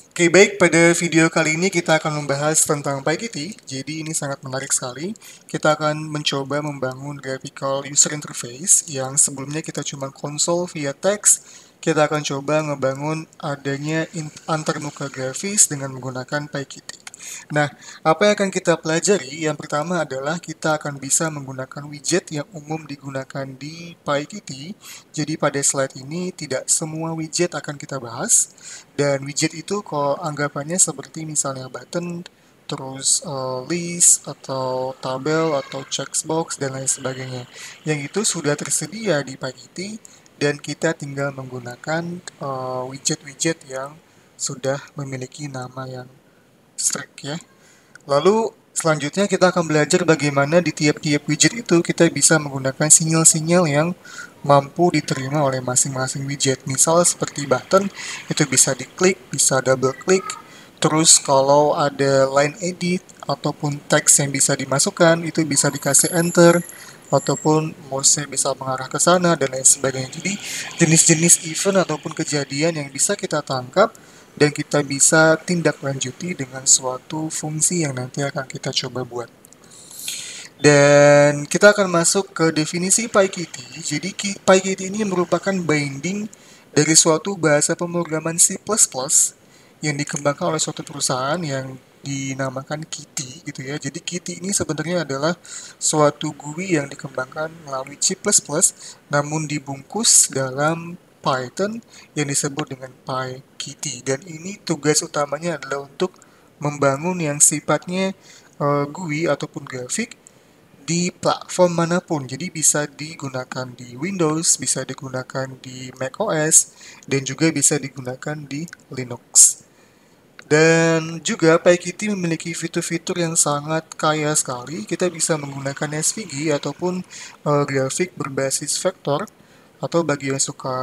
Oke, baik. Pada video kali ini kita akan membahas tentang PyKitty. Jadi ini sangat menarik sekali. Kita akan mencoba membangun graphical user interface yang sebelumnya kita cuma konsol via teks. Kita akan coba ngebangun adanya antarmuka grafis dengan menggunakan PyKitty. Nah, apa yang akan kita pelajari? Yang pertama adalah kita akan bisa menggunakan widget yang umum digunakan di PyKitty. Jadi pada slide ini tidak semua widget akan kita bahas. Dan widget itu kalau anggapannya seperti misalnya button, terus list, atau tabel, atau checkbox, dan lain sebagainya. Yang itu sudah tersedia di PyKitty, dan kita tinggal menggunakan widget-widget yang sudah memiliki nama yang strict ya. Lalu selanjutnya kita akan belajar bagaimana di tiap-tiap widget itu kita bisa menggunakan sinyal-sinyal yang mampu diterima oleh masing-masing widget. Misal seperti button, itu bisa diklik, bisa double klik. Terus kalau ada line edit ataupun teks yang bisa dimasukkan, itu bisa dikasih enter ataupun mouse-nya bisa mengarah ke sana dan lain sebagainya. Jadi jenis-jenis event ataupun kejadian yang bisa kita tangkap dan kita bisa tindak lanjuti dengan suatu fungsi yang nanti akan kita coba buat. Dan kita akan masuk ke definisi PyKitty. Jadi PyKitty ini merupakan binding dari suatu bahasa pemrograman C++ yang dikembangkan oleh suatu perusahaan yang dinamakan Kitty gitu ya. Jadi Kitty ini sebenarnya adalah suatu GUI yang dikembangkan melalui C++ namun dibungkus dalam Python yang disebut dengan PyKitty. Dan ini tugas utamanya adalah untuk membangun yang sifatnya GUI ataupun grafik di platform manapun. Jadi bisa digunakan di Windows, bisa digunakan di macOS, dan juga bisa digunakan di Linux. Dan juga PyKitty memiliki fitur-fitur yang sangat kaya sekali. Kita bisa menggunakan SVG ataupun grafik berbasis vektor. Atau bagi yang suka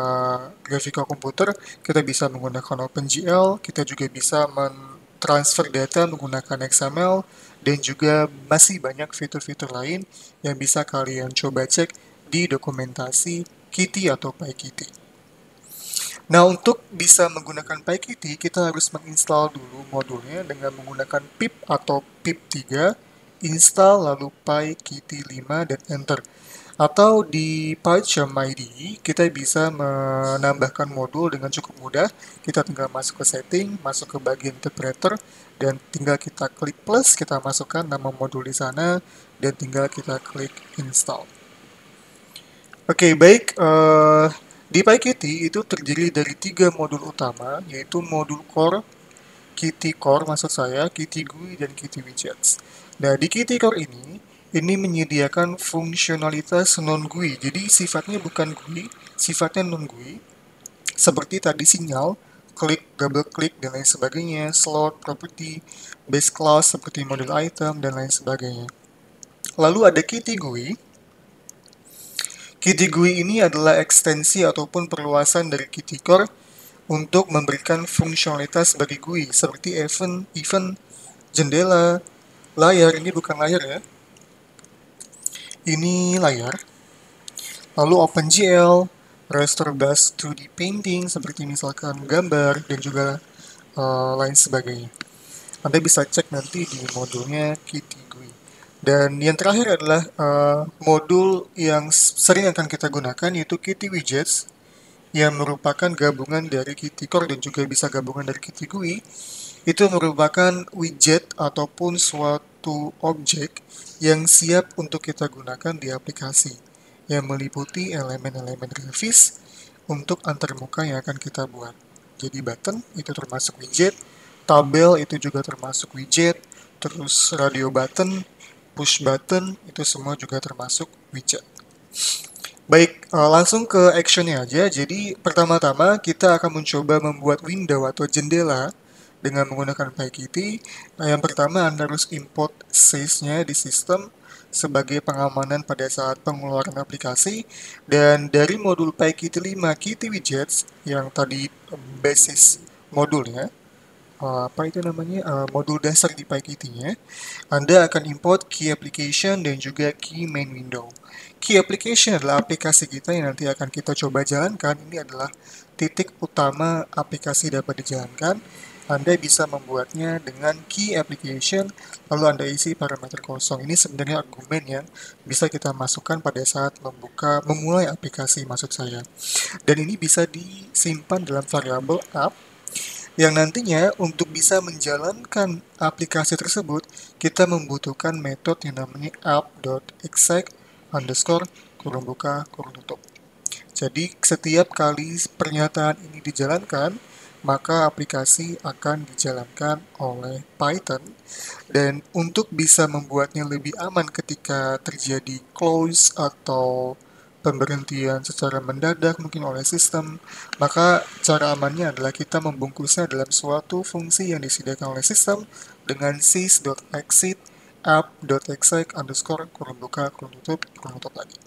grafika komputer, kita bisa menggunakan OpenGL. Kita juga bisa mentransfer data menggunakan XML. Dan juga masih banyak fitur-fitur lain yang bisa kalian coba cek di dokumentasi Kitty atau PyKitty. Nah, untuk bisa menggunakan PyKitty, kita harus menginstal dulu modulnya dengan menggunakan pip atau pip3, install lalu PyKitty 5 dan enter. Atau di PyCharm IDE, kita bisa menambahkan modul dengan cukup mudah. Kita tinggal masuk ke setting, masuk ke bagian interpreter, dan tinggal kita klik plus, kita masukkan nama modul di sana, dan tinggal kita klik install. Oke, baik. Di PyKitty itu terdiri dari 3 modul utama, yaitu modul core, Kitty Core maksud saya, Kitty GUI, dan Kitty Widgets. Nah, di Kitty Core ini menyediakan fungsionalitas non-GUI. Jadi sifatnya bukan GUI, sifatnya non-GUI. Seperti tadi sinyal, klik, double klik, dan lain sebagainya, slot, property, base class seperti model item, dan lain sebagainya. Lalu ada Kitty GUI. Kitty GUI ini adalah ekstensi ataupun perluasan dari Kitty Core untuk memberikan fungsionalitas bagi GUI seperti event, jendela, layar. Ini bukan layar ya, ini layar. Lalu OpenGL, Raster Bus 2D Painting seperti misalkan gambar dan juga lain sebagainya. Anda bisa cek nanti di modulnya Kitty GUI. Dan yang terakhir adalah modul yang sering akan kita gunakan yaitu Kitty Widgets yang merupakan gabungan dari Kitty Core dan juga bisa gabungan dari Kitty GUI. Itu merupakan widget ataupun suatu objek yang siap untuk kita gunakan di aplikasi yang meliputi elemen-elemen grafis untuk antarmuka yang akan kita buat. Jadi button itu termasuk widget, tabel itu juga termasuk widget, terus radio button, push button itu semua juga termasuk widget. Baik, langsung ke actionnya aja. Jadi pertama-tama kita akan mencoba membuat window atau jendela dengan menggunakan PyKitty. Nah, yang pertama Anda harus import sys-nya di sistem sebagai pengamanan pada saat pengeluaran aplikasi. Dan dari modul PyKitty 5 Kitty Widgets yang tadi basis modulnya, modul dasar di PyKit-nya, Anda akan import key application dan juga key main window. Key application adalah aplikasi kita yang nanti akan kita coba jalankan. Ini adalah titik utama aplikasi dapat dijalankan. Anda bisa membuatnya dengan key application, lalu Anda isi parameter kosong. Ini sebenarnya argumen yang bisa kita masukkan pada saat memulai aplikasi maksud saya. Dan ini bisa disimpan dalam variabel app yang nantinya untuk bisa menjalankan aplikasi tersebut, kita membutuhkan metode yang namanya app.exec underscore kurung buka kurung tutup. Jadi setiap kali pernyataan ini dijalankan, maka aplikasi akan dijalankan oleh Python. Dan untuk bisa membuatnya lebih aman ketika terjadi close atau pemberhentian secara mendadak mungkin oleh sistem, maka cara amannya adalah kita membungkusnya dalam suatu fungsi yang disediakan oleh sistem dengan sys.exit app.exec underscore kurung buka kurung tutup lagi.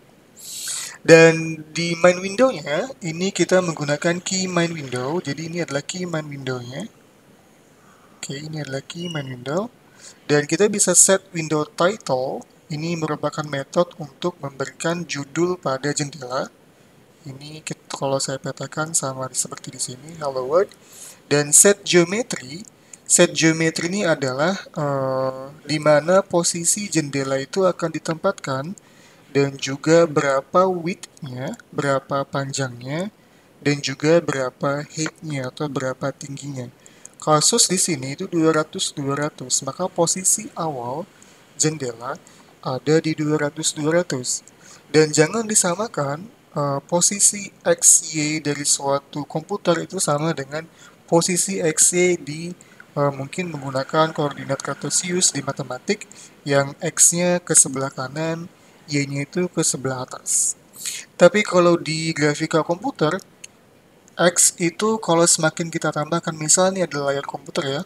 Dan di main window-nya, ini kita menggunakan key main window. Jadi ini adalah key main window-nya. Oke, ini adalah key main window. Dan kita bisa set window title. Ini merupakan metode untuk memberikan judul pada jendela. Ini kalau saya petakan sama seperti di sini, hello world. Dan set geometry. Set geometry ini adalah di mana posisi jendela itu akan ditempatkan dan juga berapa width-nya, berapa panjangnya, dan juga berapa height-nya atau berapa tingginya. Kasus di sini itu 200-200, maka posisi awal jendela ada di 200-200. Dan jangan disamakan posisi XY dari suatu komputer itu sama dengan posisi XY di mungkin menggunakan koordinat kartesius di matematik yang X-nya ke sebelah kanan, Y-nya itu ke sebelah atas. Tapi kalau di grafika komputer, X itu kalau semakin kita tambahkan, misalnya ini adalah layar komputer ya,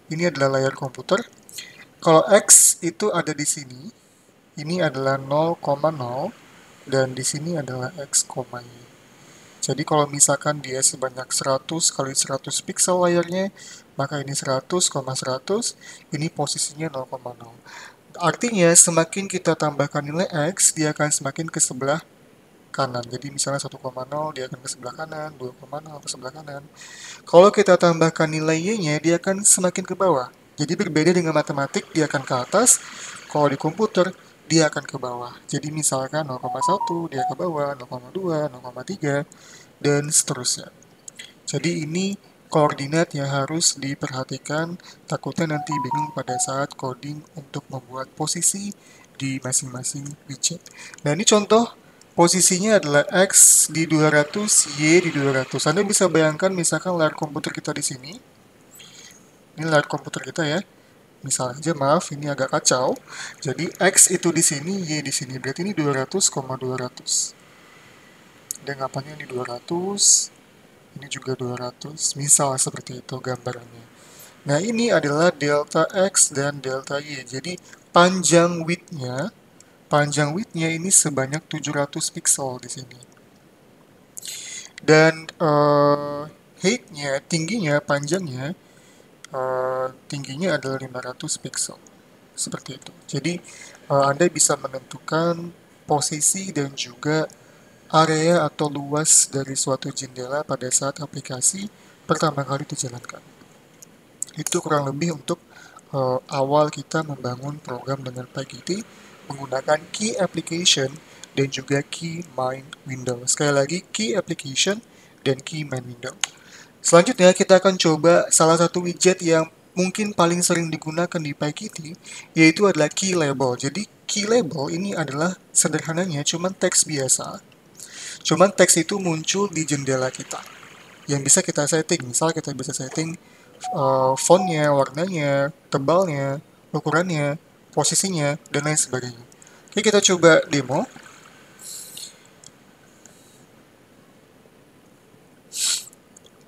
ini adalah layar komputer. Kalau X itu ada di sini, ini adalah 0,0, dan di sini adalah X, Y. Jadi kalau misalkan dia sebanyak 100 kali 100 pixel layarnya, maka ini 100,100, ini posisinya 0,0. Artinya semakin kita tambahkan nilai X, dia akan semakin ke sebelah kanan. Jadi misalnya 1,0 dia akan ke sebelah kanan, 2,0 ke sebelah kanan. Kalau kita tambahkan nilai Y-nya, dia akan semakin ke bawah. Jadi berbeda dengan matematik, dia akan ke atas. Kalau di komputer, dia akan ke bawah. Jadi misalkan 0,1 dia ke bawah, 0,2, 0,3, dan seterusnya. Jadi ini koordinat yang harus diperhatikan, takutnya nanti bingung pada saat coding untuk membuat posisi di masing-masing widget. Nah ini contoh posisinya adalah X di 200, Y di 200. Anda bisa bayangkan misalkan layar komputer kita di sini. Ini layar komputer kita ya. Misalnya aja, maaf ini agak kacau. Jadi X itu di sini, Y di sini. Berarti ini 200,200. Dan ngapanya ini 200, ini juga 200, misal seperti itu gambarannya. Nah ini adalah delta X dan delta Y. Jadi panjang width-nya ini sebanyak 700 pixel di sini. Dan height-nya, panjangnya, tingginya adalah 500 pixel. Seperti itu. Jadi Anda bisa menentukan posisi dan juga area atau luas dari suatu jendela pada saat aplikasi pertama kali dijalankan. Itu kurang lebih untuk awal kita membangun program dengan PyKit menggunakan key application dan juga key main window. Sekali lagi, key application dan key main window. Selanjutnya kita akan coba salah satu widget yang mungkin paling sering digunakan di PyKit, yaitu adalah key label. Jadi key label ini adalah sederhananya cuman teks biasa. Cuman teks itu muncul di jendela kita yang bisa kita setting. Misal kita bisa setting fontnya, warnanya, tebalnya, ukurannya, posisinya, dan lain sebagainya. Oke, kita coba demo.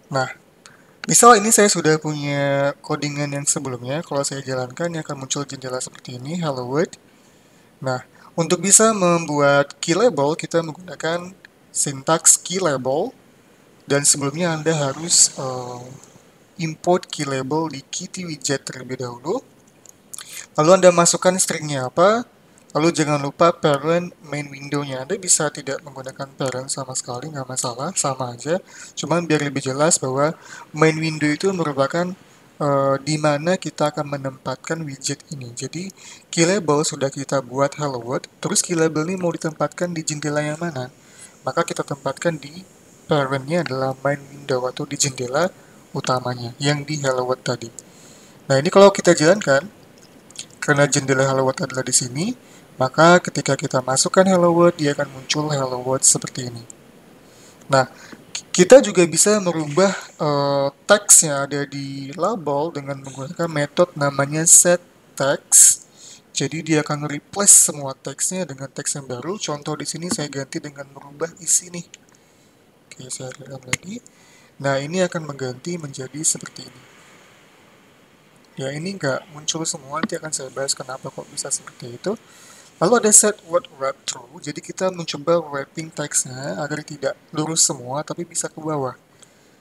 Nah, misal ini saya sudah punya codingan yang sebelumnya. Kalau saya jalankan, ini akan muncul jendela seperti ini, hello world. Nah, untuk bisa membuat key label, kita menggunakan sintaks key label. Dan sebelumnya Anda harus import key label di Kitty widget terlebih dahulu. Lalu Anda masukkan stringnya apa, lalu jangan lupa parent main window-nya. Anda bisa tidak menggunakan parent sama sekali, nggak masalah, sama aja. Cuman biar lebih jelas bahwa main window itu merupakan di mana kita akan menempatkan widget ini. Jadi key label sudah kita buat hello world, terus key label ini mau ditempatkan di jendela yang mana? Maka kita tempatkan di parent-nya adalah main window atau di jendela utamanya yang di hello world tadi. Nah ini kalau kita jalankan, karena jendela Hello World adalah di sini, maka ketika kita masukkan Hello World, dia akan muncul Hello World seperti ini. Nah, kita juga bisa merubah teks yang ada di label dengan menggunakan metode namanya setText. Jadi dia akan replace semua teksnya dengan teks yang baru. Contoh di sini saya ganti dengan merubah isi nih. Oke, saya rekam lagi. Nah, ini akan mengganti menjadi seperti ini. Ya, ini nggak muncul semua, nanti akan saya bahas kenapa kok bisa seperti itu. Lalu ada set word wrap through, jadi kita mencoba wrapping teksnya agar tidak lurus semua, tapi bisa ke bawah.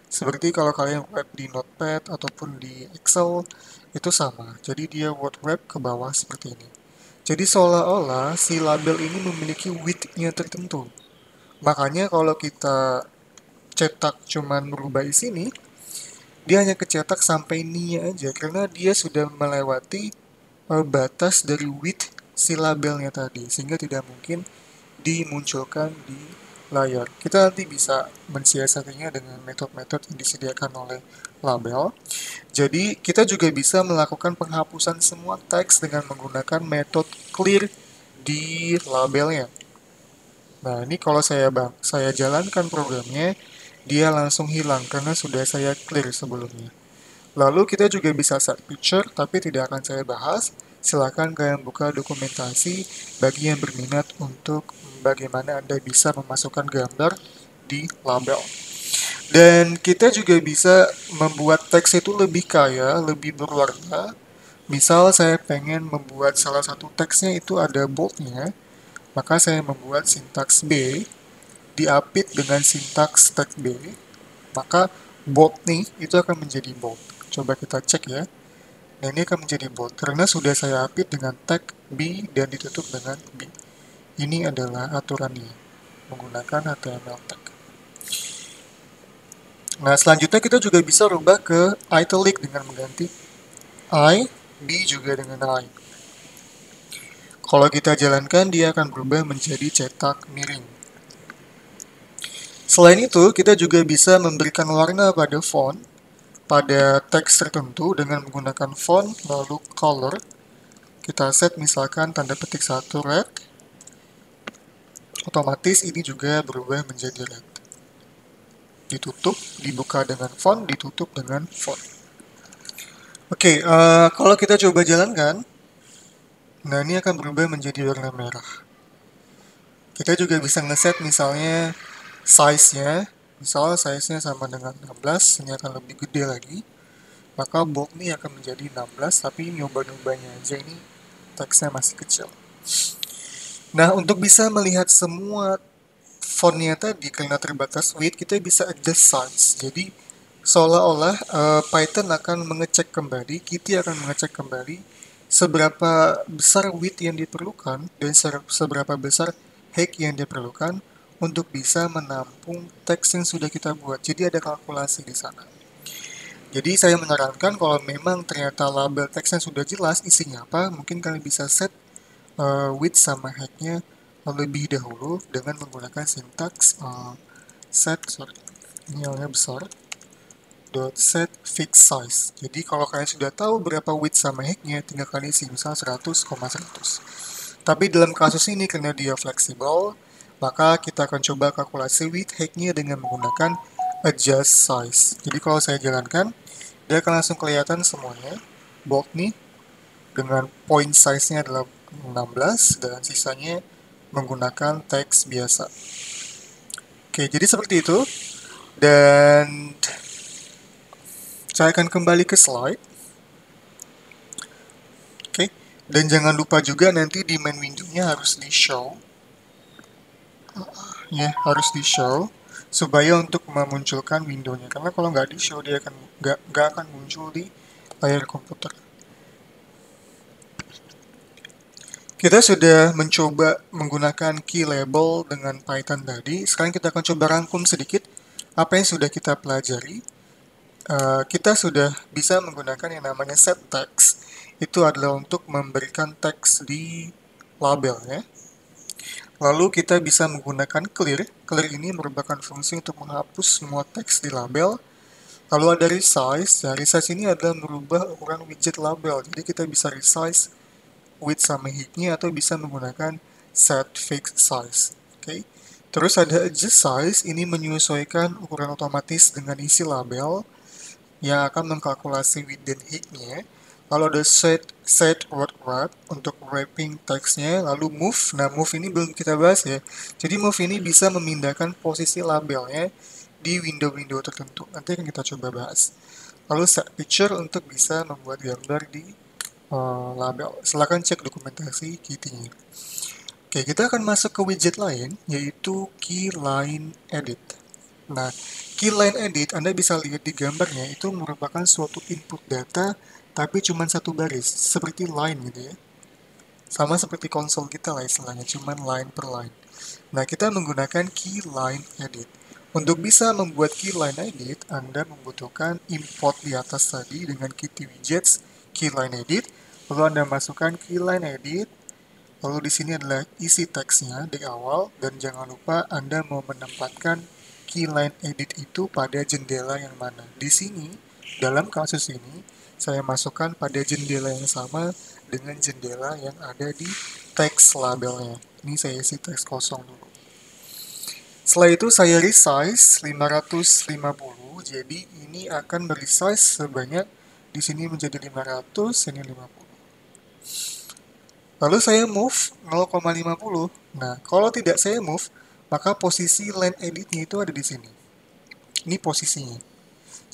Seperti kalau kalian wrap di Notepad ataupun di Excel, itu sama. Jadi dia word wrap ke bawah seperti ini. Jadi seolah-olah si label ini memiliki width-nya tertentu. Makanya kalau kita cetak cuman merubah isi nih, dia hanya kecetak sampai ini aja karena dia sudah melewati batas dari width si labelnya tadi sehingga tidak mungkin dimunculkan di layar. Kita nanti bisa mensiasatinya dengan metode-metode yang disediakan oleh label. Jadi kita juga bisa melakukan penghapusan semua teks dengan menggunakan metode clear di labelnya. Nah, ini kalau saya jalankan programnya, dia langsung hilang karena sudah saya clear sebelumnya. Lalu kita juga bisa set picture, tapi tidak akan saya bahas. Silakan kalian buka dokumentasi bagi yang berminat untuk bagaimana Anda bisa memasukkan gambar di label. Dan kita juga bisa membuat teks itu lebih kaya, lebih berwarna. Misal saya pengen membuat salah satu teksnya itu ada boldnya, maka saya membuat sintaks B diapit dengan sintaks teks B, maka bold nih itu akan menjadi bold. Coba kita cek ya. Nah, ini akan menjadi bold karena sudah saya apit dengan tag B dan ditutup dengan B. Ini adalah aturannya menggunakan HTML tag. Nah, selanjutnya kita juga bisa rubah ke italic dengan mengganti I, B juga dengan I. Kalau kita jalankan, dia akan berubah menjadi cetak miring. Selain itu, kita juga bisa memberikan warna pada font, pada teks tertentu dengan menggunakan font, lalu color. Kita set misalkan tanda petik 1 red, otomatis ini juga berubah menjadi red. Ditutup, dibuka dengan font, ditutup dengan font. Oke, kalau kita coba jalankan, nah ini akan berubah menjadi warna merah. Kita juga bisa ngeset misalnya size-nya, misalnya size-nya sama dengan 16, ini akan lebih gede lagi. Maka bold ini akan menjadi 16, tapi nyoba-nyobanya aja ini teksnya masih kecil. Nah, untuk bisa melihat semua fontnya tadi karena terbatas width, kita bisa adjust size. Jadi seolah-olah Python akan mengecek kembali, Kitty akan mengecek kembali seberapa besar width yang diperlukan dan seberapa besar height yang diperlukan untuk bisa menampung teks yang sudah kita buat. Jadi ada kalkulasi di sana. Jadi saya menyarankan kalau memang ternyata label teksnya sudah jelas isinya apa, mungkin kalian bisa set width sama height-nya lebih dahulu dengan menggunakan sintaks ini yang besar, .set fix size. Jadi kalau kalian sudah tahu berapa width sama height-nya, tinggal kalian isi misalnya 100,100. Tapi dalam kasus ini karena dia fleksibel, maka kita akan coba kalkulasi width height-nya dengan menggunakan adjust size. Jadi kalau saya jalankan, dia akan langsung kelihatan semuanya. Bold nih, dengan point size-nya adalah 16, dan sisanya menggunakan teks biasa. Oke, jadi seperti itu. Dan saya akan kembali ke slide. Oke, dan jangan lupa juga nanti di main window-nya harus di show. Ya, harus di show. supaya untuk memunculkan windownya. Karena kalau nggak di show dia akan nggak akan muncul di layar komputer. Kita sudah mencoba menggunakan key label dengan Python tadi. Sekarang kita akan coba rangkum sedikit apa yang sudah kita pelajari. Kita sudah bisa menggunakan yang namanya set text. Itu adalah untuk memberikan teks di label ya. Lalu kita bisa menggunakan clear. Clear ini merupakan fungsi untuk menghapus semua teks di label. Lalu ada resize. Nah, resize ini adalah merubah ukuran widget label. Jadi kita bisa resize width sama height-nya atau bisa menggunakan set fixed size. Oke. Terus ada adjust size. Ini menyesuaikan ukuran otomatis dengan isi label yang akan mengkalkulasi width dan height-nya. Lalu ada set word wrap untuk wrapping teksnya. Lalu move. Nah, move ini belum kita bahas ya. Jadi move ini bisa memindahkan posisi labelnya di window-window tertentu. Nanti akan kita coba bahas. Lalu set picture untuk bisa membuat gambar di label. Silahkan cek dokumentasi key-nya. Oke, kita akan masuk ke widget lain, yaitu key line edit. Nah, key line edit, Anda bisa lihat di gambarnya, itu merupakan suatu input data, tapi cuma satu baris, seperti line gitu ya. Sama seperti konsol kita lah istilahnya, cuma line per line. Nah, kita menggunakan key line edit. Untuk bisa membuat key line edit, Anda membutuhkan import di atas tadi dengan Qt Widgets, key line edit, lalu Anda masukkan key line edit, lalu di sini adalah isi teksnya di awal, dan jangan lupa Anda mau menempatkan key line edit itu pada jendela yang mana. Di sini, dalam kasus ini, saya masukkan pada jendela yang sama dengan jendela yang ada di teks labelnya. Ini saya isi teks kosong dulu. Setelah itu saya resize 550, jadi ini akan beresize sebanyak di sini menjadi 500, ini 50. Lalu saya move 0,50. Nah, kalau tidak saya move, maka posisi line editnya itu ada di sini. Ini posisinya.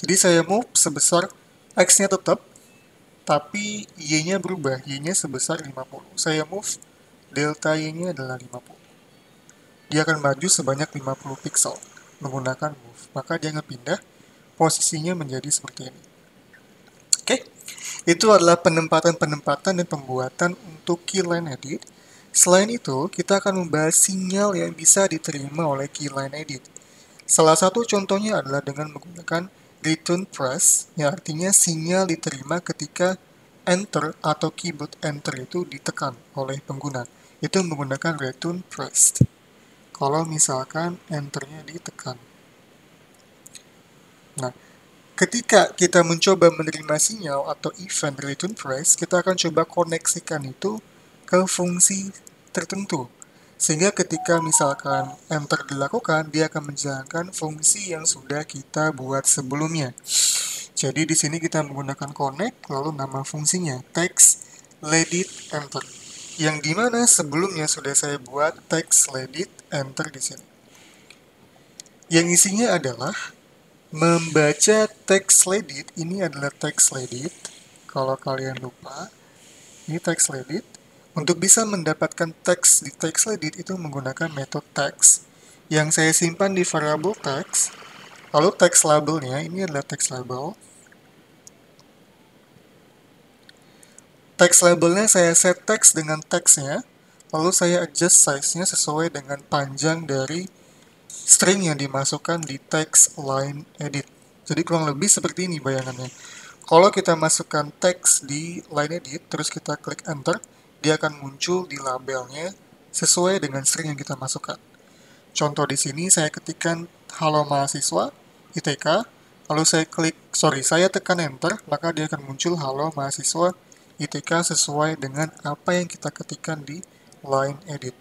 Jadi saya move sebesar X-nya tetap, tapi Y-nya berubah. Y-nya sebesar 50. Saya move, delta Y-nya adalah 50. Dia akan maju sebanyak 50 pixel menggunakan move. Maka dia akan pindah, posisinya menjadi seperti ini. Oke, itu adalah penempatan-penempatan dan pembuatan untuk key line edit. Selain itu, kita akan membahas sinyal yang bisa diterima oleh key line edit. Salah satu contohnya adalah dengan menggunakan return press, yang artinya sinyal diterima ketika enter atau keyboard enter itu ditekan oleh pengguna. Itu menggunakan return press. Kalau misalkan enternya ditekan. Nah, ketika kita mencoba menerima sinyal atau event return press, kita akan coba koneksikan itu ke fungsi tertentu. Sehingga ketika misalkan enter dilakukan, dia akan menjalankan fungsi yang sudah kita buat sebelumnya. Jadi di sini kita menggunakan connect, lalu nama fungsinya text ledit enter. Yang dimana sebelumnya sudah saya buat text ledit enter di sini. Yang isinya adalah membaca text ledit. Ini adalah text ledit. Kalau kalian lupa, ini text ledit. Untuk bisa mendapatkan teks di text ledit itu menggunakan metode text yang saya simpan di variable text. Lalu text labelnya ini adalah text label. Text labelnya saya set text dengan teksnya, lalu saya adjust size-nya sesuai dengan panjang dari string yang dimasukkan di text line edit. Jadi kurang lebih seperti ini bayangannya. Kalau kita masukkan teks di line edit, terus kita klik enter, dia akan muncul di labelnya sesuai dengan string yang kita masukkan. Contoh di sini saya ketikkan halo mahasiswa, ITK, lalu saya tekan enter, maka dia akan muncul halo mahasiswa ITK sesuai dengan apa yang kita ketikkan di line edit.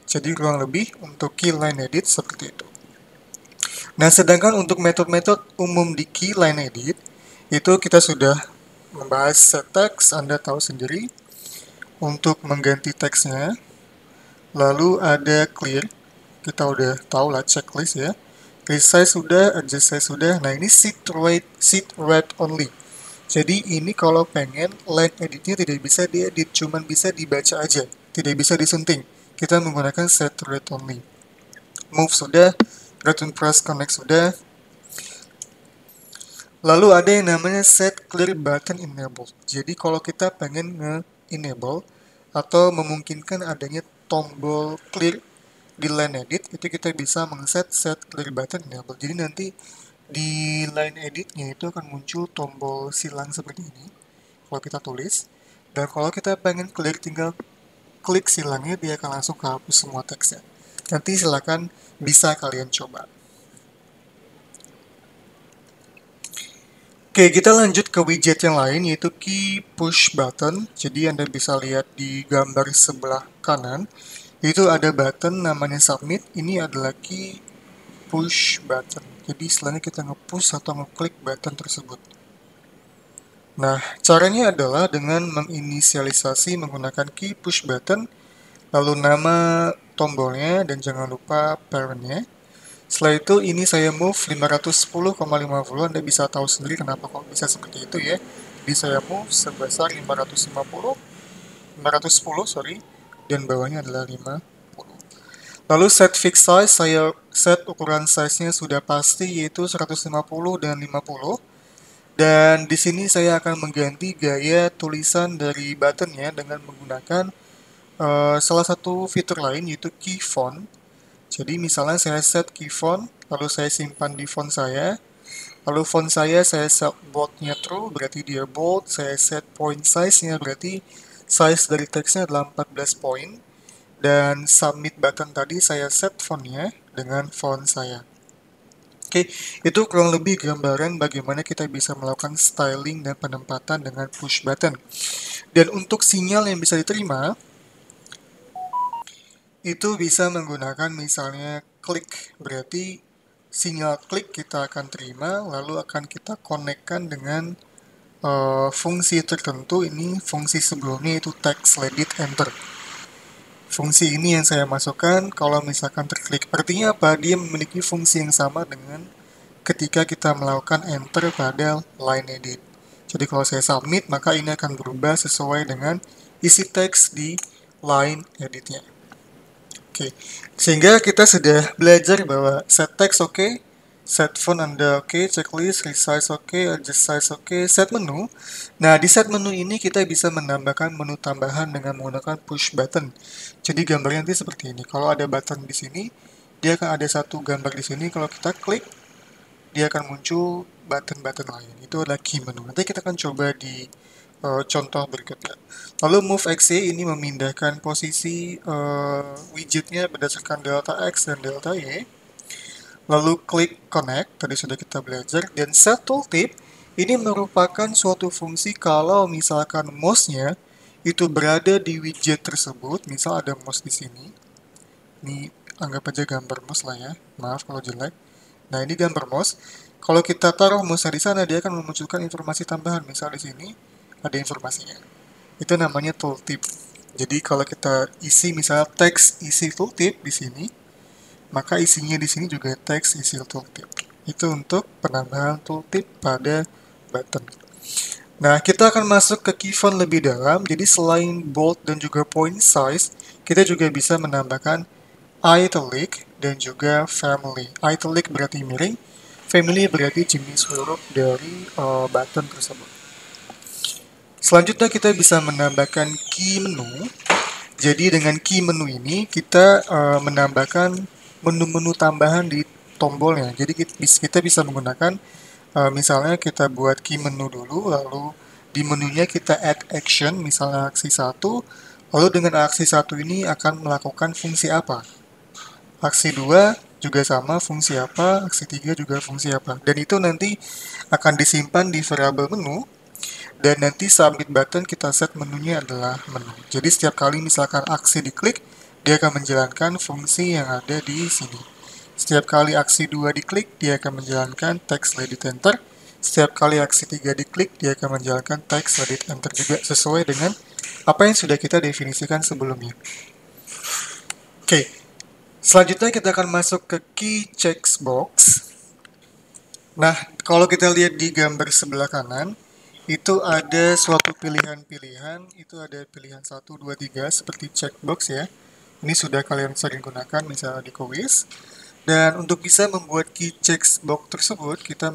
Jadi kurang lebih untuk key line edit seperti itu. Nah, sedangkan untuk metode-metode umum di key line edit, itu kita sudah membahas set text, Anda tahu sendiri, untuk mengganti teksnya. Lalu ada clear, kita udah tahu lah checklist ya. Resize sudah, adjust size sudah. Nah, ini sit read only. Jadi ini kalau pengen line editnya tidak bisa diedit, cuman bisa dibaca aja, tidak bisa disunting. Kita menggunakan set read only. Move sudah, Return press connect sudah. Lalu ada yang namanya set clear button enable. Jadi kalau kita pengen nge-enable atau memungkinkan adanya tombol clear di line edit, itu kita bisa mengset set clear button enable. Jadi nanti di line editnya itu akan muncul tombol silang seperti ini kalau kita tulis. Dan kalau kita pengen clear, tinggal klik silangnya, dia akan langsung kehapus semua teksnya. Nanti silakan bisa kalian coba. Oke, kita lanjut ke widget yang lain, yaitu key push button. Jadi Anda bisa lihat di gambar sebelah kanan, itu ada button namanya submit. Ini adalah key push button. Jadi setelahnya kita nge-push atau ngeklik button tersebut. Nah, caranya adalah dengan menginisialisasi menggunakan key push button, lalu nama tombolnya, dan jangan lupa parentnya. Setelah itu ini saya move 510,50. Anda bisa tahu sendiri kenapa kok bisa seperti itu ya. Jadi saya move sebesar 510 sorry, dan bawahnya adalah 50. Lalu set fix size, saya set ukuran size-nya sudah pasti yaitu 150 dan 50. Dan di sini saya akan mengganti gaya tulisan dari buttonnya dengan menggunakan salah satu fitur lain yaitu key font. Jadi misalnya saya set key font, lalu saya simpan di font saya, lalu font saya set boldnya true, berarti dia bold, saya set point size-nya, berarti size dari teksnya adalah 14 point, dan submit button tadi saya set fontnya dengan font saya. Oke, itu kurang lebih gambaran bagaimana kita bisa melakukan styling dan penempatan dengan push button. Dan untuk sinyal yang bisa diterima, itu bisa menggunakan misalnya klik, berarti sinyal klik kita akan terima, lalu akan kita konekkan dengan fungsi tertentu. Ini fungsi sebelumnya itu text edit enter. Fungsi ini yang saya masukkan kalau misalkan terklik. Artinya apa? Dia memiliki fungsi yang sama dengan ketika kita melakukan enter pada line edit. Jadi kalau saya submit, maka ini akan berubah sesuai dengan isi teks di line editnya. Oke, sehingga kita sudah belajar bahwa set text oke, set font Anda oke, checklist, resize oke, adjust size oke, set menu. Nah, di set menu ini kita bisa menambahkan menu tambahan dengan menggunakan push button. Jadi gambarnya nanti seperti ini. Kalau ada button di sini, dia akan ada satu gambar di sini. Kalau kita klik, dia akan muncul button-button lain. Itu adalah key menu. Nanti kita akan coba di contoh berikutnya. Lalu move XY ini memindahkan posisi widgetnya berdasarkan delta X dan delta Y. Lalu klik connect, tadi sudah kita belajar. Dan set tooltip ini merupakan suatu fungsi kalau misalkan mouse-nya itu berada di widget tersebut. Misal ada mouse di sini. Ini anggap aja gambar mouse lah ya. Maaf kalau jelek. Nah, ini gambar mouse. Kalau kita taruh mouse di sana, dia akan memunculkan informasi tambahan. Misal di sini ada informasinya. Itu namanya tooltip. Jadi kalau kita isi misalnya teks isi tooltip di sini, maka isinya di sini juga teks isi tooltip. Itu untuk penambahan tooltip pada button. Nah, kita akan masuk ke key font lebih dalam. Jadi selain bold dan juga point size, kita juga bisa menambahkan italic dan juga family. Italic berarti miring, family berarti jenis huruf dari button tersebut. Selanjutnya kita bisa menambahkan key menu. Jadi dengan key menu ini kita menambahkan menu-menu tambahan di tombolnya. Jadi kita bisa menggunakan misalnya kita buat key menu dulu, lalu di menunya kita add action, misalnya aksi 1, lalu dengan aksi 1 ini akan melakukan fungsi apa. Aksi 2 juga sama, fungsi apa, aksi 3 juga fungsi apa. Dan itu nanti akan disimpan di variabel menu. Dan nanti submit button kita set menunya adalah menu. Jadi setiap kali misalkan aksi diklik, dia akan menjalankan fungsi yang ada di sini. Setiap kali aksi 2 diklik, dia akan menjalankan text edit enter. Setiap kali aksi 3 diklik, dia akan menjalankan text edit enter juga sesuai dengan apa yang sudah kita definisikan sebelumnya. Oke, selanjutnya kita akan masuk ke key checkbox. Nah, kalau kita lihat di gambar sebelah kanan, itu ada suatu pilihan-pilihan, itu ada pilihan 1, 2, 3 seperti checkbox ya. Ini sudah kalian sering gunakan misalnya di quiz. Dan untuk bisa membuat key checkbox tersebut, kita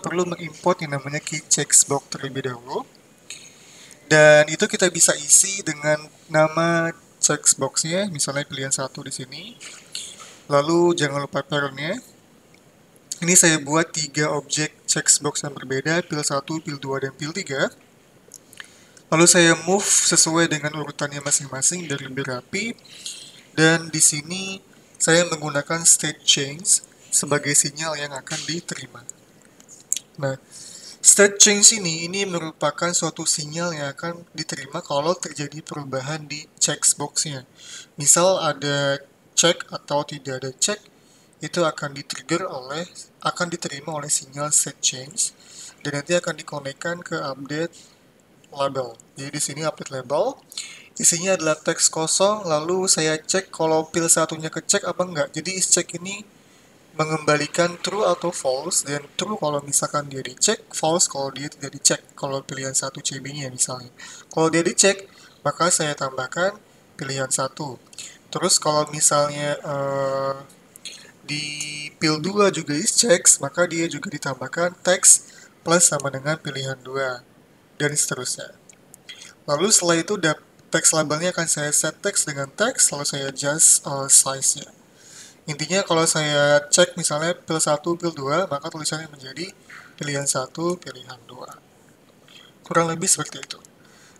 perlu mengimport yang namanya key checkbox terlebih dahulu. Dan itu kita bisa isi dengan nama checkboxnya, misalnya pilihan satu di sini. Lalu jangan lupa parentnya. Ini saya buat 3 objek checkbox yang berbeda, pil 1, pil 2, dan pil 3. Lalu saya move sesuai dengan urutannya masing-masing biar lebih rapi. Dan di sini saya menggunakan state change sebagai sinyal yang akan diterima. Nah, state change ini merupakan suatu sinyal yang akan diterima kalau terjadi perubahan di checkboxnya. Misal ada check atau tidak ada check, itu akan diterima oleh sinyal set change dan nanti akan dikonekkan ke update label. Jadi di sini update label isinya adalah teks kosong, lalu saya cek kalau pil satunya kecek apa enggak. Jadi check ini mengembalikan true atau false, dan true kalau misalkan dia dicek, false kalau dia tidak dicek, kalau pilihan 1 CB-nya misalnya. Kalau dia dicek, maka saya tambahkan pilihan 1. Terus kalau misalnya di pil 2 juga dicek, maka dia juga ditambahkan teks plus sama dengan pilihan 2, dan seterusnya. Lalu setelah itu teks labelnya akan saya set teks dengan teks, lalu saya adjust size-nya. Intinya kalau saya cek misalnya pil 1, pil 2, maka tulisannya menjadi pilihan 1, pilihan 2. Kurang lebih seperti itu.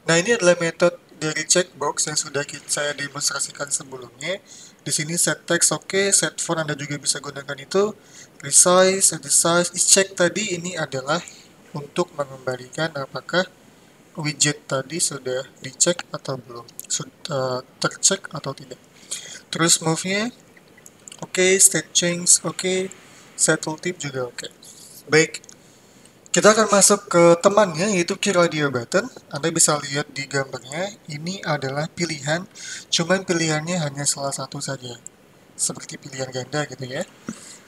Nah, ini adalah metode dari checkbox yang sudah saya demonstrasikan sebelumnya. Di sini set text oke, set font Anda juga bisa gunakan itu. Resize, edit size, check tadi ini adalah untuk mengembalikan apakah widget tadi sudah dicek atau belum, sudah tercek atau tidak. Terus move-nya oke, state change oke, set tooltip juga oke. Baik, kita akan masuk ke temannya, yaitu key radio button. Anda bisa lihat di gambarnya, ini adalah pilihan, cuman pilihannya hanya salah satu saja, seperti pilihan ganda gitu ya.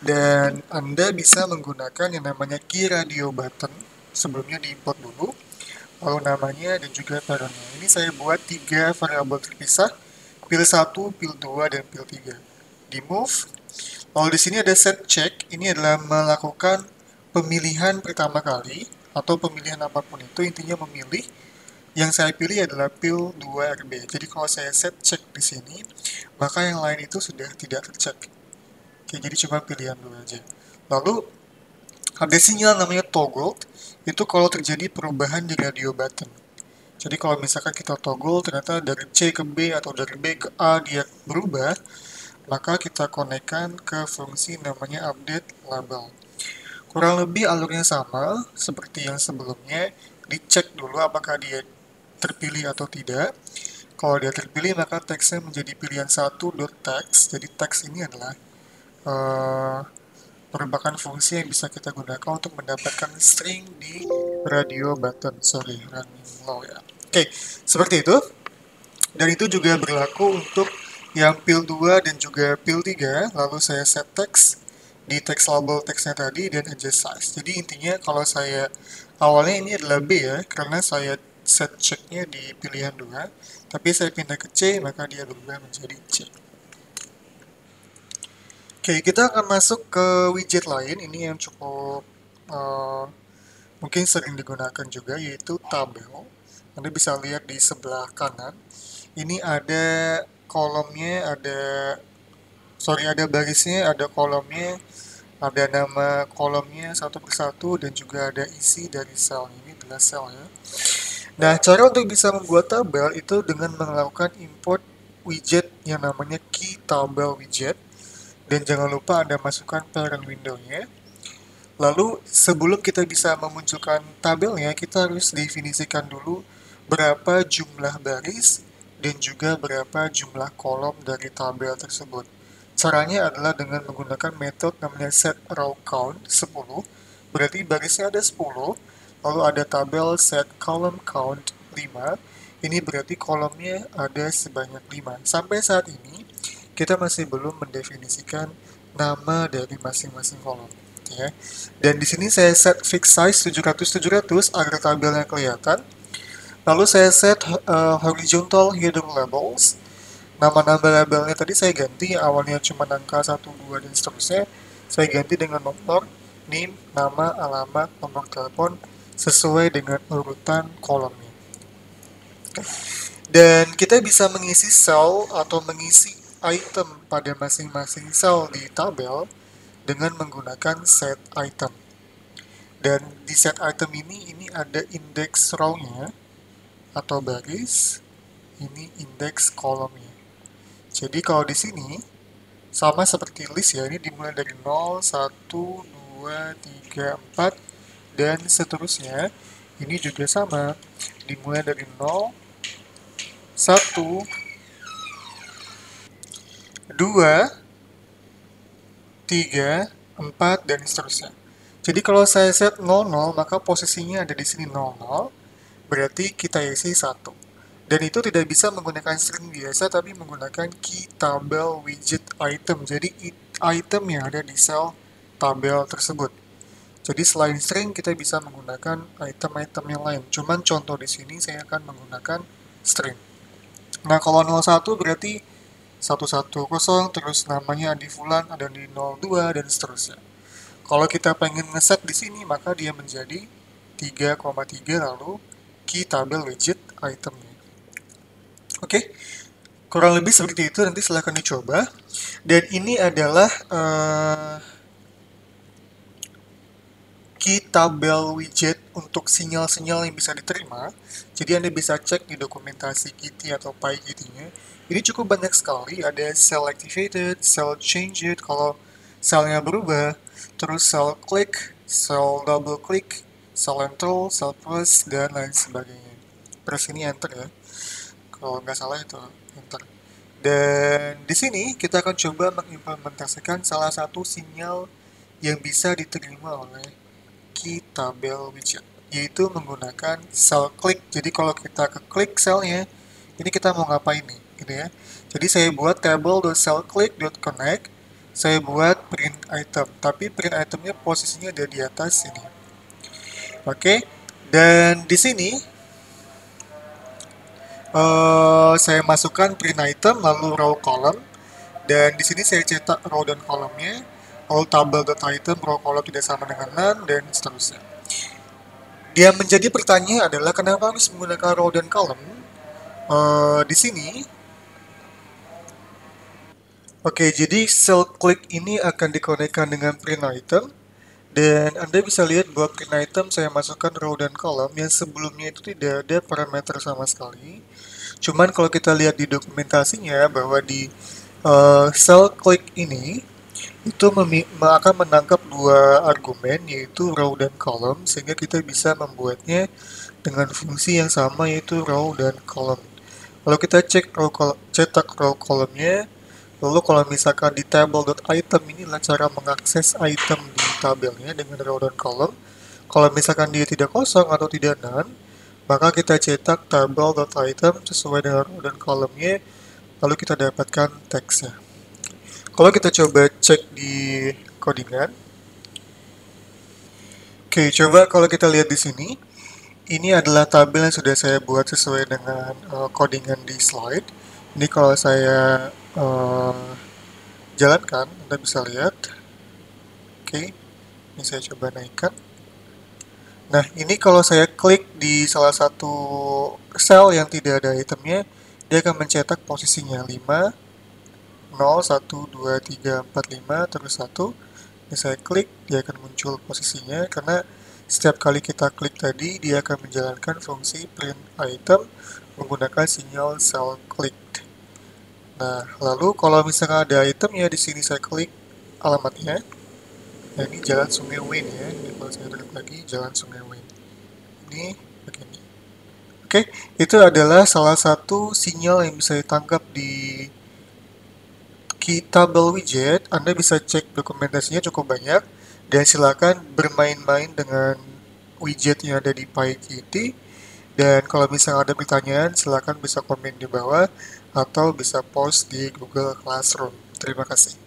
Dan Anda bisa menggunakan yang namanya key radio button, sebelumnya diimport dulu, lalu namanya dan juga parentnya. Ini saya buat 3 variabel terpisah, pil 1, pil 2, dan pil 3. Di move, lalu di sini ada set check, ini adalah melakukan pemilihan pertama kali, atau pemilihan apapun itu, intinya memilih. Yang saya pilih adalah pil 2 RB. Jadi kalau saya set check di sini, maka yang lain itu sudah tidak tercek. Oke, jadi cuma pilihan 2 aja. Lalu ada sinyal namanya toggle, itu kalau terjadi perubahan di radio button. Jadi kalau misalkan kita toggle ternyata dari C ke B atau dari B ke A dia berubah, maka kita konekkan ke fungsi namanya update label. Kurang lebih alurnya sama seperti yang sebelumnya, dicek dulu apakah dia terpilih atau tidak. Kalau dia terpilih maka teksnya menjadi pilihan 1.text. Jadi teks ini adalah merupakan fungsi yang bisa kita gunakan untuk mendapatkan string di radio button. Running low ya. Oke, seperti itu. Dan itu juga berlaku untuk yang pil 2 dan juga pil 3. Lalu saya set text di text label teksnya tadi dan adjust size. Jadi intinya kalau saya awalnya ini adalah B ya, karena saya set checknya di pilihan 2, tapi saya pindah ke C, maka dia berubah menjadi C. Oke, kita akan masuk ke widget lain, ini yang cukup mungkin sering digunakan juga, yaitu tabel. Anda bisa lihat di sebelah kanan, ini ada kolomnya, ada barisnya, ada kolomnya, ada nama kolomnya satu persatu, dan juga ada isi dari sel. Ini adalah selnya. Nah, cara untuk bisa membuat tabel itu dengan melakukan import widget yang namanya key tabel widget. Dan jangan lupa Anda masukkan parent window-nya. Lalu sebelum kita bisa memunculkan tabelnya, kita harus definisikan dulu berapa jumlah baris dan juga berapa jumlah kolom dari tabel tersebut. Caranya adalah dengan menggunakan metode namanya set row count 10. Berarti barisnya ada 10, lalu ada tabel set column count 5. Ini berarti kolomnya ada sebanyak 5. Sampai saat ini kita masih belum mendefinisikan nama dari masing-masing kolom, ya. Dan di sini saya set fix size 700 agar tabelnya kelihatan. Lalu saya set horizontal header labels. Nama-nama labelnya tadi saya ganti, yang awalnya cuma angka 1, 2, dan seterusnya, saya ganti dengan nomor, NIM, nama, alamat, nomor telepon, sesuai dengan urutan kolomnya. Dan kita bisa mengisi sel atau mengisi item pada masing-masing sel di tabel dengan menggunakan set item. Dan di set item ini ada indeks row-nya atau baris, ini indeks kolomnya. Jadi kalau di sini sama seperti list ya, ini dimulai dari 0, 1, 2, 3, 4, dan seterusnya. Ini juga sama, dimulai dari 0, 1, 2, 3, 4, dan seterusnya. Jadi kalau saya set 00, maka posisinya ada di sini 00, berarti kita isi 1. Dan itu tidak bisa menggunakan string biasa, tapi menggunakan key tabel widget item. Jadi item yang ada di sel tabel tersebut. Jadi selain string, kita bisa menggunakan item-item yang lain. Cuman contoh di sini saya akan menggunakan string. Nah, kalau 01 berarti 110, terus namanya Adi Fulan, ada di 02, dan seterusnya. Kalau kita pengen ngeset di sini, maka dia menjadi 3,3 lalu key tabel widget itemnya. Oke, kurang lebih seperti itu, nanti silahkan dicoba. Dan ini adalah key tabel widget untuk sinyal-sinyal yang bisa diterima. Jadi Anda bisa cek di dokumentasi Kitty atau PyKitty-nya. Ini cukup banyak sekali, ada cell activated, cell changed, kalau selnya berubah, terus cell click, cell double click, cell enter, cell plus, dan lain sebagainya. Press ini enter ya. Kalau nggak salah itu enter. Dan di sini kita akan coba mengimplementasikan salah satu sinyal yang bisa diterima oleh key tabel widget, yaitu menggunakan cell click. Jadi kalau kita ke klik selnya, ini kita mau ngapain nih, gitu ya. Jadi saya buat table.cellclick.connect, saya buat print item, tapi print itemnya posisinya ada di atas sini. Oke, dan di sini saya masukkan print item lalu row column, dan di sini saya cetak row dan kolomnya, all table.item row column tidak sama dengan none, dan seterusnya. Dia menjadi pertanyaan adalah kenapa harus menggunakan row dan column. Di sini, oke, jadi cell click ini akan dikonekkan dengan print item, dan Anda bisa lihat bahwa print item saya masukkan row dan column yang sebelumnya itu tidak ada parameter sama sekali. Cuman kalau kita lihat di dokumentasinya bahwa di cell click ini itu akan menangkap dua argumen, yaitu row dan column, sehingga kita bisa membuatnya dengan fungsi yang sama, yaitu row dan column. Kalau kita cetak row column-nya, lalu kalau misalkan di table.item ini adalah cara mengakses item di tabelnya dengan row dan column. Kalau misalkan dia tidak kosong atau tidak none, maka kita cetak table.item sesuai dengan row dan column-nya, lalu kita dapatkan teksnya. Kalau kita coba cek di codingan, oke, coba kalau kita lihat di sini, ini adalah tabel yang sudah saya buat sesuai dengan codingan di slide. Ini kalau saya jalankan, Anda bisa lihat. Oke, ini saya coba naikkan. Nah, ini kalau saya klik di salah satu sel yang tidak ada itemnya, dia akan mencetak posisinya 5, 0, 1, 2, 3, 4, 5, terus 1. Ini saya klik, dia akan muncul posisinya, karena setiap kali kita klik tadi, dia akan menjalankan fungsi print item menggunakan sinyal cell click. Nah, lalu kalau misalnya ada item ya, di sini saya klik alamatnya. Nah, ini Jalan Sungai Wen ya. Ini kalau saya lihat lagi, Jalan Sungai Wen. Ini begini. Oke, itu adalah salah satu sinyal yang bisa ditangkap di key tabel widget. Anda bisa cek dokumentasinya cukup banyak, dan silakan bermain-main dengan widget yang ada di PyKitty. Dan kalau misalnya ada pertanyaan, silakan bisa komen di bawah atau bisa post di Google Classroom. Terima kasih.